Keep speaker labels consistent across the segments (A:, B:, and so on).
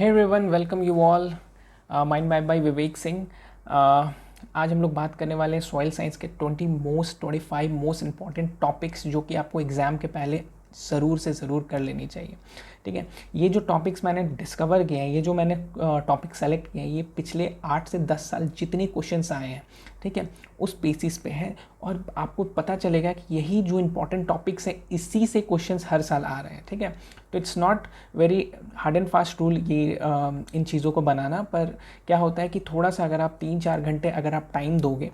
A: Hey everyone, welcome you all. Mind map by Vivek Singh. आज हम लोग बात करने वाले हैं सॉइल साइंस के 25 मोस्ट इंपॉर्टेंट टॉपिक्स जो कि आपको एग्ज़ाम के पहले ज़रूर से ज़रूर कर लेनी चाहिए। ठीक है, ये जो टॉपिक्स मैंने डिस्कवर किए हैं, ये जो मैंने टॉपिक सेलेक्ट किए हैं, ये पिछले 8 से 10 साल जितने क्वेश्चंस आए हैं, ठीक है, उस बेसिस पे है। और आपको पता चलेगा कि यही जो इंपॉर्टेंट टॉपिक्स हैं, इसी से क्वेश्चंस हर साल आ रहे हैं। ठीक है, तो it's not very hard and fast rule ये इन चीज़ों को बनाना, पर क्या होता है कि थोड़ा सा अगर आप 3-4 घंटे अगर आप टाइम दोगे,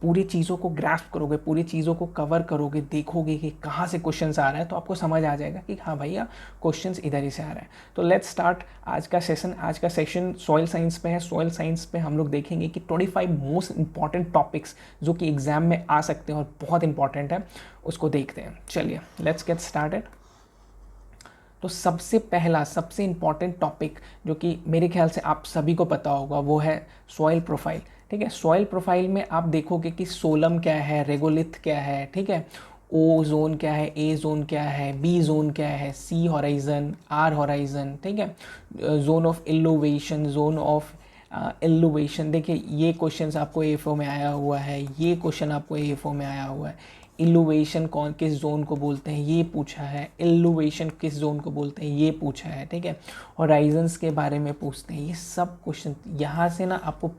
A: पूरी चीज़ों को ग्रास्प करोगे, पूरी चीज़ों को कवर करोगे, देखोगे कि कहाँ से क्वेश्चंस आ रहा है, तो आपको समझ आ जाएगा कि हाँ भैया क्वेश्चंस इधर ही से आ रहा है। तो लेट्स स्टार्ट आज का सेशन। आज का सेशन सॉइल साइंस पे है। सॉइल साइंस पे हम लोग देखेंगे कि 25 मोस्ट इंपॉर्टेंट टॉपिक्स जो कि एग्जाम में आ सकते हैं और बहुत इंपॉर्टेंट है, उसको देखते हैं। चलिए लेट्स गेट स्टार्टेड। तो सबसे पहला सबसे इम्पॉर्टेंट टॉपिक जो कि मेरे ख्याल से आप सभी को पता होगा, वो है सॉइल प्रोफाइल। ठीक है, सॉइल प्रोफाइल में आप देखोगे कि सोलम क्या है, रेगोलिथ क्या है, ठीक है, ओ जोन क्या है, ए जोन क्या है, बी जोन क्या है, सी हॉराइजन, आर हॉराइजन, ठीक है, जोन ऑफ इल्लोवेशन, जोन ऑफ इल्लोवेशन। देखिए ये क्वेश्चन आपको एफओ में आया हुआ है, ये क्वेश्चन आपको एफओ में आया हुआ है। इल्लुवेशन कौन किस जोन को बोलते हैं, ये पूछा है। इल्लुवेशन किस जोन को बोलते हैं, ये पूछा है। ठीक है, हॉराइजन्स के बारे में पूछते हैं। ये सब क्वेश्चन यहाँ से ना आपको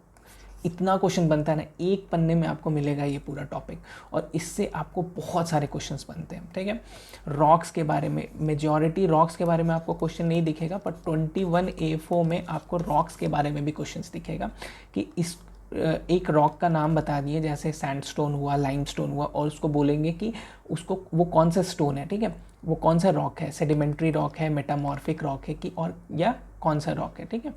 A: इतना क्वेश्चन बनता है ना, एक पन्ने में आपको मिलेगा ये पूरा टॉपिक, और इससे आपको बहुत सारे क्वेश्चंस बनते हैं। ठीक है, रॉक्स के बारे में, मेजॉरिटी रॉक्स के बारे में आपको क्वेश्चन नहीं दिखेगा, पर 21 A4 में आपको रॉक्स के बारे में भी क्वेश्चंस दिखेगा कि इस एक रॉक का नाम बता दिए, जैसे सैंडस्टोन हुआ, लाइमस्टोन हुआ, और उसको बोलेंगे कि उसको वो कौन सा स्टोन है, ठीक है, वो कौन सा रॉक है, सेडिमेंट्री रॉक है, मेटामॉर्फिक रॉक है कि और या कौन सा रॉक है। ठीक है,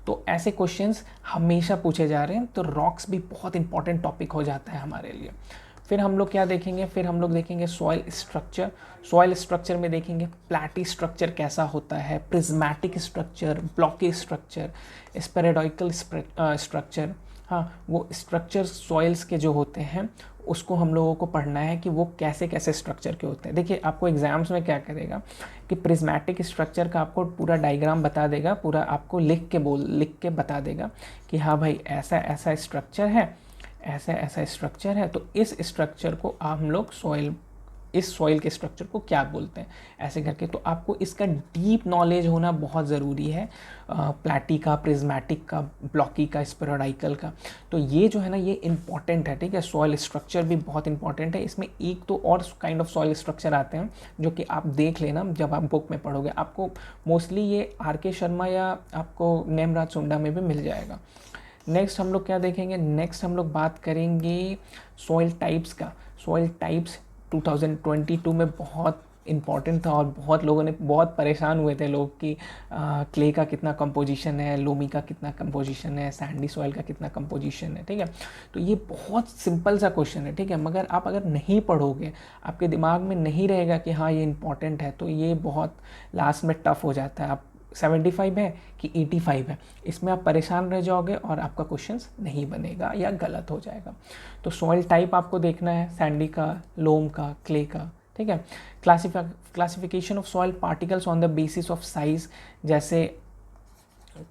A: तो ऐसे क्वेश्चंस हमेशा पूछे जा रहे हैं, तो रॉक्स भी बहुत इंपॉर्टेंट टॉपिक हो जाता है हमारे लिए। फिर हम लोग क्या देखेंगे, फिर हम लोग देखेंगे सॉइल स्ट्रक्चर। सॉइल स्ट्रक्चर में देखेंगे प्लैटी स्ट्रक्चर कैसा होता है, prismatic structure, blocky structure, spheroidal structure. हाँ, वो स्ट्रक्चर सॉइल्स के जो होते हैं उसको हम लोगों को पढ़ना है कि वो कैसे कैसे स्ट्रक्चर के होते हैं। देखिए आपको एग्जाम्स में क्या करेगा कि प्रिज्मेटिक स्ट्रक्चर का आपको पूरा डायग्राम बता देगा, पूरा आपको लिख के बता देगा कि हाँ भाई ऐसा ऐसा स्ट्रक्चर है, ऐसा ऐसा स्ट्रक्चर है, तो इस स्ट्रक्चर को हम लोग इस सॉइल के स्ट्रक्चर को क्या बोलते हैं, ऐसे करके। तो आपको इसका डीप नॉलेज होना बहुत ज़रूरी है, प्लैटी का, प्रिज्मेटिक का, ब्लॉकी का, स्पेरोडाइकल का। तो ये जो है ना, ये इंपॉर्टेंट है। ठीक है, सॉइल स्ट्रक्चर भी बहुत इंपॉर्टेंट है। इसमें एक तो और काइंड ऑफ सॉइल स्ट्रक्चर आते हैं जो कि आप देख लेना जब आप बुक में पढ़ोगे, आपको मोस्टली ये RK शर्मा या आपको नेमराज सुंडा में भी मिल जाएगा। नेक्स्ट हम लोग क्या देखेंगे, नेक्स्ट हम लोग बात करेंगे सॉइल टाइप्स का। सॉइल टाइप्स 2022 में बहुत इम्पॉर्टेंट था और बहुत लोगों ने बहुत परेशान हुए थे लोग कि क्ले का कितना कंपोजिशन है, लोमी का कितना कंपोजिशन है, सैंडी सॉइल का कितना कंपोजिशन है। ठीक है, तो ये बहुत सिंपल सा क्वेश्चन है। ठीक है, मगर आप अगर नहीं पढ़ोगे, आपके दिमाग में नहीं रहेगा कि हाँ ये इंपॉर्टेंट है, तो ये बहुत लास्ट में टफ हो जाता है। आप 75 है कि 85 है, इसमें आप परेशान रह जाओगे और आपका क्वेश्चंस नहीं बनेगा या गलत हो जाएगा। तो सॉइल टाइप आपको देखना है, सैंडी का, लोम का, क्ले का। ठीक है, classification of soil particles on the basis of size, जैसे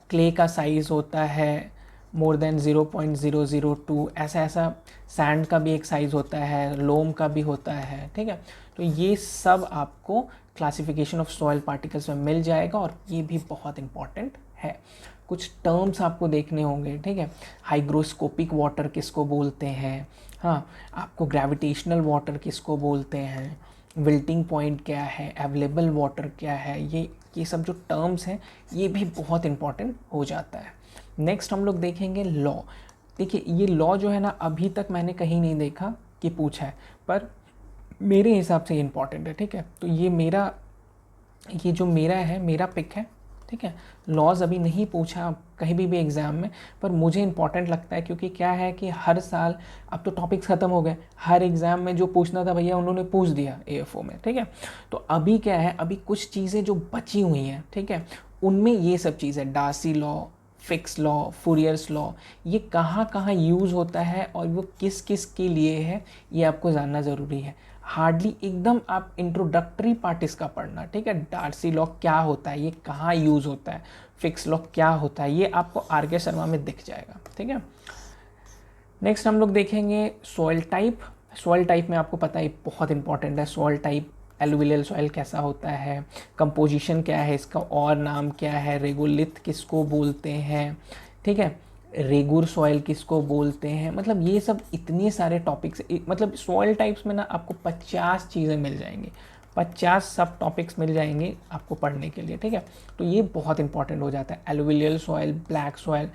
A: क्ले का साइज होता है मोर देन 0.002, ऐसा ऐसा। सैंड का भी एक साइज़ होता है, लोम का भी होता है। ठीक है, तो ये सब आपको क्लासिफिकेशन ऑफ सॉइल पार्टिकल्स में मिल जाएगा और ये भी बहुत इंपॉर्टेंट है। कुछ टर्म्स आपको देखने होंगे। ठीक है, हाइग्रोस्कोपिक वाटर किसको बोलते हैं, हाँ, आपको ग्रेविटेशनल वाटर किसको बोलते हैं, विल्टिंग पॉइंट क्या है, अवेलेबल वाटर क्या है, ये सब जो टर्म्स हैं ये भी बहुत इंपॉर्टेंट हो जाता है। नेक्स्ट हम लोग देखेंगे लॉ। देखिए ये लॉ जो है ना, अभी तक मैंने कहीं नहीं देखा कि पूछा है, पर मेरे हिसाब से इम्पॉर्टेंट है। ठीक है, तो ये जो मेरा है, मेरा पिक है। ठीक है, लॉज अभी नहीं पूछा कहीं भी एग्ज़ाम में, पर मुझे इंपॉर्टेंट लगता है, क्योंकि क्या है कि हर साल अब तो टॉपिक्स ख़त्म हो गए, हर एग्ज़ाम में जो पूछना था भैया उन्होंने पूछ दिया AFO में। ठीक है, तो अभी क्या है, अभी कुछ चीज़ें जो बची हुई हैं, ठीक है, उनमें ये सब चीज़ें, Darcy law, Fick's law, Fourier's law, ये कहाँ कहाँ यूज़ होता है और वो किस किस के लिए है, ये आपको जानना ज़रूरी है। हार्डली एकदम आप इंट्रोडक्टरी पार्ट इसका पढ़ना, ठीक है। डार्सी लॉ क्या होता है, ये कहाँ यूज़ होता है, फिक्स लॉ क्या होता है, ये आपको आर के शर्मा में दिख जाएगा, ठीक है। नेक्स्ट हम लोग देखेंगे सॉइल टाइप। सॉइल टाइप में आपको पता है बहुत इंपॉर्टेंट है सॉइल टाइप। एलुवियल सॉइल कैसा होता है, कंपोजिशन क्या है इसका, और नाम क्या है, रेगोलिथ किसको बोलते हैं, ठीक है, रेगुर सॉइल किसको बोलते हैं, मतलब ये सब इतने सारे टॉपिक्स, मतलब सॉइल टाइप्स में ना आपको 50 चीज़ें मिल जाएंगी, 50 सब टॉपिक्स मिल जाएंगे आपको पढ़ने के लिए, ठीक है। तो ये बहुत इंपॉर्टेंट हो जाता है। Alluvial soil, black soil,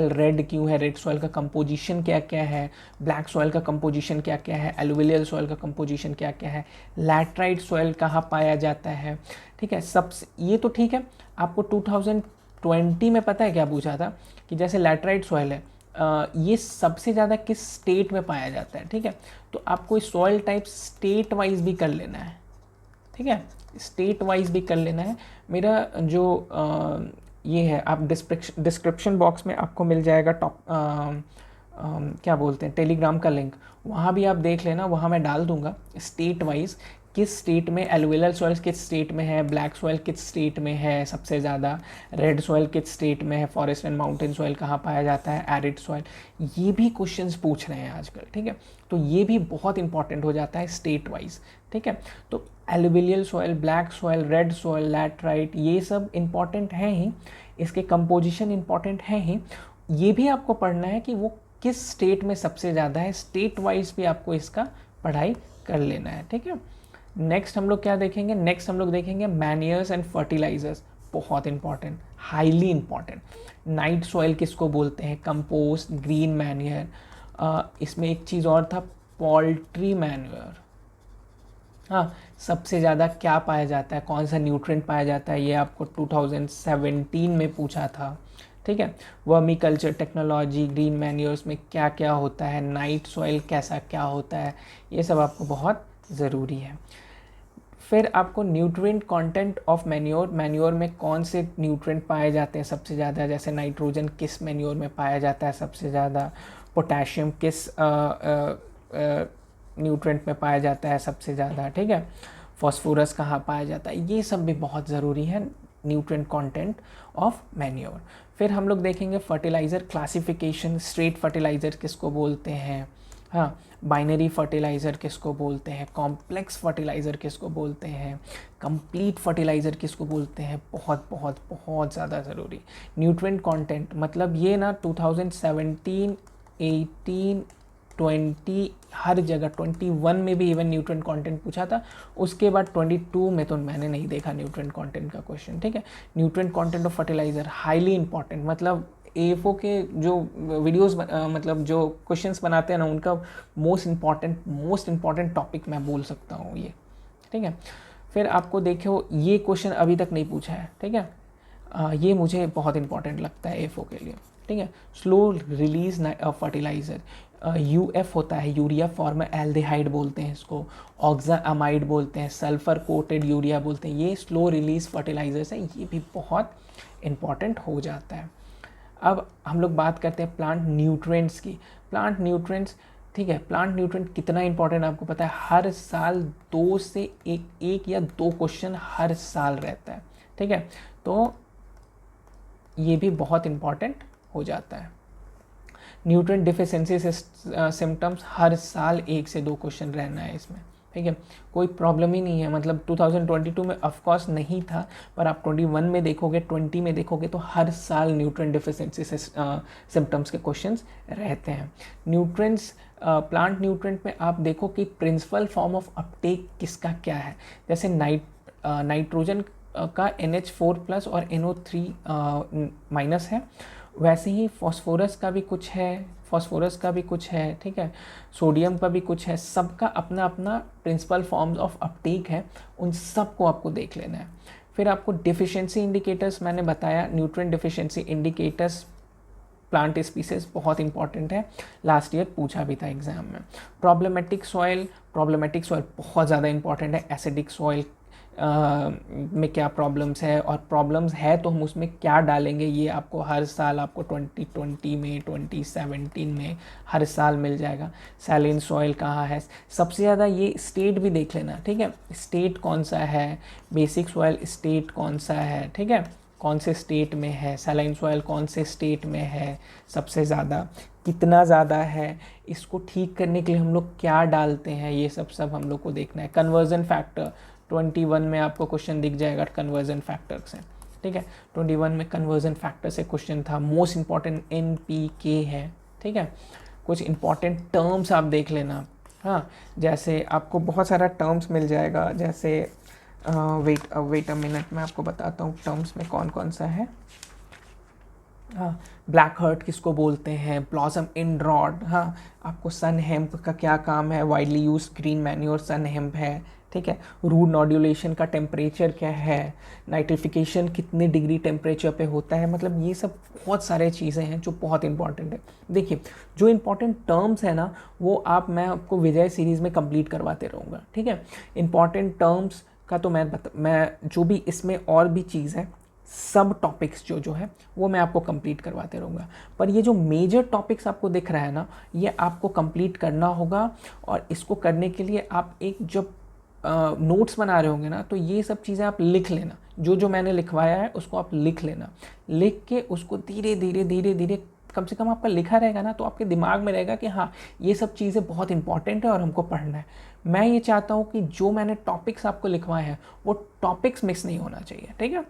A: red क्यों है, रेड सॉइल का कंपोजिशन क्या क्या है, ब्लैक सॉइल का कंपोजिशन क्या क्या है, एलुवियल सॉइल का कंपोजिशन क्या क्या है, लैटराइट सॉइल कहाँ पाया जाता है, ठीक है। सबसे ये तो ठीक है। आपको 2020 में पता है क्या पूछा था कि जैसे लैटराइट सॉइल है, ये सबसे ज़्यादा किस स्टेट में पाया जाता है, ठीक है। तो आपको इस सॉइल टाइप स्टेट वाइज भी कर लेना है, ठीक है, स्टेट वाइज भी कर लेना है। मेरा जो ये है, आप डिस्क्रिप्शन बॉक्स में आपको मिल जाएगा क्या बोलते हैं, टेलीग्राम का लिंक, वहाँ भी आप देख लेना, वहाँ मैं डाल दूँगा स्टेट वाइज किस स्टेट में एलुवियल सॉइल किस स्टेट में है, ब्लैक सॉइल किस स्टेट में है सबसे ज़्यादा, रेड सॉइल किस स्टेट में है, फॉरेस्ट एंड माउंटेन सॉइल कहाँ पाया जाता है, एरिड सॉइल, ये भी क्वेश्चंस पूछ रहे हैं आजकल, ठीक है। तो ये भी बहुत इंपॉर्टेंट हो जाता है स्टेट वाइज, ठीक है। तो alluvial soil, black soil, red soil, laterite, ये सब इंपॉर्टेंट हैं ही, इसके कंपोजिशन इंपॉर्टेंट हैं ही। ये भी आपको पढ़ना है कि वो किस स्टेट में सबसे ज़्यादा है, स्टेट वाइज भी आपको इसका पढ़ाई कर लेना है, ठीक है। नेक्स्ट हम लोग क्या देखेंगे, नेक्स्ट हम लोग देखेंगे मैन्योर्स एंड फर्टिलाइजर्स, बहुत important, highly important. Night soil किसको बोलते हैं, कंपोस्ट, ग्रीन मैन्योर, इसमें एक चीज़ और था, पोल्ट्री मैन्योर, हाँ, सबसे ज़्यादा क्या पाया जाता है, कौन सा न्यूट्रिएंट पाया जाता है, ये आपको 2017 में पूछा था, ठीक है। Vermi culture technology, green manures में क्या क्या होता है, नाइट सॉइल कैसा क्या होता है, ये सब आपको बहुत ज़रूरी है। फिर आपको nutrient content of manure, manure में कौन से न्यूट्रिएंट पाए जाते हैं सबसे ज़्यादा, जैसे नाइट्रोजन किस मैन्योर में पाया जाता है सबसे ज़्यादा, पोटेशियम किस न्यूट्रिएंट में पाया जाता है सबसे ज़्यादा, ठीक है, फॉस्फोरस कहाँ पाया जाता है, ये सब भी बहुत ज़रूरी है, न्यूट्रिएंट कंटेंट ऑफ मैन्योर। फिर हम लोग देखेंगे फर्टिलाइज़र क्लासिफिकेशन, स्ट्रेट फर्टिलाइज़र किसको बोलते हैं, हाँ, बाइनरी फर्टिलाइज़र किसको बोलते हैं, कॉम्प्लेक्स फर्टिलाइज़र किसको बोलते हैं, कंप्लीट फर्टिलाइज़र किसको बोलते हैं, बहुत बहुत बहुत ज़्यादा ज़रूरी। न्यूट्रिएंट कंटेंट मतलब ये ना 2017, 18, 20 हर जगह, 21 में भी इवन न्यूट्रिएंट कंटेंट पूछा था, उसके बाद 22 में तो मैंने नहीं देखा न्यूट्रिएंट कंटेंट का क्वेश्चन, ठीक है। Nutrient content of fertiliser highly important, मतलब एएफओ के जो वीडियोस मतलब जो क्वेश्चंस बनाते हैं ना, उनका मोस्ट इम्पॉर्टेंट टॉपिक मैं बोल सकता हूँ ये, ठीक है। फिर आपको देखो ये क्वेश्चन अभी तक नहीं पूछा है, ठीक है, ये मुझे बहुत इंपॉर्टेंट लगता है एएफओ के लिए, ठीक है। स्लो रिलीज फर्टिलाइज़र, यूएफ होता है, यूरिया फॉर्मएल्डिहाइड बोलते हैं इसको, ऑक्सामाइड बोलते हैं, सल्फर कोटेड यूरिया बोलते हैं, ये स्लो रिलीज फर्टिलाइजर्स है, ये भी बहुत इंपॉर्टेंट हो जाता है। अब हम लोग बात करते हैं प्लांट न्यूट्रिएंट्स की। प्लांट न्यूट्रिएंट्स, ठीक है, प्लांट न्यूट्रिएंट कितना इंपॉर्टेंट आपको पता है, हर साल 2 से एक या 2 क्वेश्चन हर साल रहता है, ठीक है। तो ये भी बहुत इंपॉर्टेंट हो जाता है। न्यूट्रिएंट डिफिशिएंसी सिम्टम्स, हर साल 1 से 2 क्वेश्चन रहना है इसमें, ठीक है, कोई प्रॉब्लम ही नहीं है। मतलब 2022 में ऑफकोर्स नहीं था, पर आप 21 में देखोगे, 20 में देखोगे तो हर साल न्यूट्रिएंट डिफिशिएंसी सिम्टम्स के क्वेश्चंस रहते हैं। न्यूट्रिएंट्स, प्लांट न्यूट्रिएंट में आप देखो कि प्रिंसिपल फॉर्म ऑफ अपटेक किसका क्या है, जैसे नाइट्रोजन का NH4+ और NO3- है, वैसे ही फास्फोरस का भी कुछ है, ठीक है, सोडियम का भी कुछ है, सबका अपना अपना प्रिंसिपल फॉर्म्स ऑफ अपटेक है, उन सब को आपको देख लेना है। फिर आपको डिफिशिएंसी इंडिकेटर्स मैंने बताया, nutrient deficiency indicators plant species बहुत इंपॉर्टेंट है, लास्ट ईयर पूछा भी था एग्जाम में। प्रॉब्लमेटिक सॉइल बहुत ज़्यादा इंपॉर्टेंट है, एसिडिक सॉइल में क्या प्रॉब्लम्स है, और प्रॉब्लम्स है तो हम उसमें क्या डालेंगे, ये आपको हर साल आपको 2020 में 2017 में हर साल मिल जाएगा। सैलिन सॉइल कहाँ है, सबसे ज़्यादा ये स्टेट भी देख लेना, ठीक है, स्टेट कौन सा है, बेसिक सॉइल स्टेट कौन सा है, ठीक है, कौन से स्टेट में है, सैलाइन सॉइल कौन से स्टेट में है सबसे ज़्यादा, कितना ज़्यादा है, इसको ठीक करने के लिए हम लोग क्या डालते हैं, ये सब हम लोग को देखना है। कन्वर्जन फैक्टर 21 में आपको क्वेश्चन दिख जाएगा कन्वर्जन फैक्टर से, ठीक है, 21 में कन्वर्जन फैक्टर से क्वेश्चन था। मोस्ट इंपॉर्टेंट NPK है, ठीक है। कुछ इंपॉर्टेंट टर्म्स आप देख लेना, हाँ, जैसे आपको बहुत सारा टर्म्स मिल जाएगा, जैसे वेट अ मिनट, मैं आपको बताता हूँ टर्म्स में कौन कौन सा है। हाँ, ब्लैक हर्ट किसको बोलते हैं, ब्लॉसम इन रॉड, हाँ, आपको सन हेम्प का क्या काम है, वाइडली यूज ग्रीन मैन्योर सन हेम्प है, ठीक है। रूट नॉड्यूलेशन का टेम्परेचर क्या है, नाइट्रिफिकेशन कितने डिग्री टेम्परेचर पे होता है, मतलब ये सब बहुत सारे चीज़ें हैं जो बहुत इंपॉर्टेंट है। देखिए, जो इंपॉर्टेंट टर्म्स है ना, वो मैं आपको विजय सीरीज़ में कंप्लीट करवाते रहूँगा, ठीक है। इंपॉर्टेंट टर्म्स का तो मैं जो भी इसमें और भी चीज़ है, सब टॉपिक्स जो है वो मैं आपको कंप्लीट करवाते रहूँगा। पर ये जो मेजर टॉपिक्स आपको दिख रहा है ना, ये आपको कंप्लीट करना होगा, और इसको करने के लिए आप एक जब नोट्स बना रहे होंगे ना, तो ये सब चीज़ें आप लिख लेना, जो मैंने लिखवाया है उसको आप लिख लेना, लिख के उसको धीरे धीरे कम से कम आपका लिखा रहेगा ना, तो आपके दिमाग में रहेगा कि हाँ, ये सब चीज़ें बहुत इंपॉर्टेंट है और हमको पढ़ना है। मैं ये चाहता हूँ कि जो मैंने टॉपिक्स आपको लिखवाए हैं वो टॉपिक्स मिस नहीं होना चाहिए, ठीक है।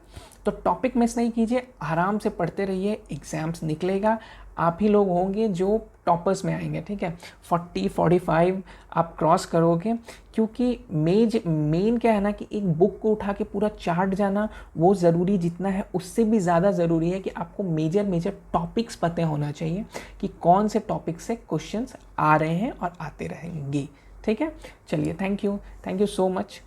A: तो टॉपिक मिस नहीं कीजिए, आराम से पढ़ते रहिए, एग्ज़ाम्स निकलेगा, आप ही लोग होंगे जो टॉपर्स में आएंगे, ठीक है। 40-45 आप क्रॉस करोगे, क्योंकि मेन क्या है ना कि एक बुक को उठा के पूरा चार्ट जाना वो ज़रूरी जितना है, उससे भी ज़्यादा ज़रूरी है कि आपको मेजर टॉपिक्स पता होना चाहिए कि कौन से टॉपिक से क्वेश्चंस आ रहे हैं और आते रहेंगे, ठीक है। चलिए, थैंक यू सो मच।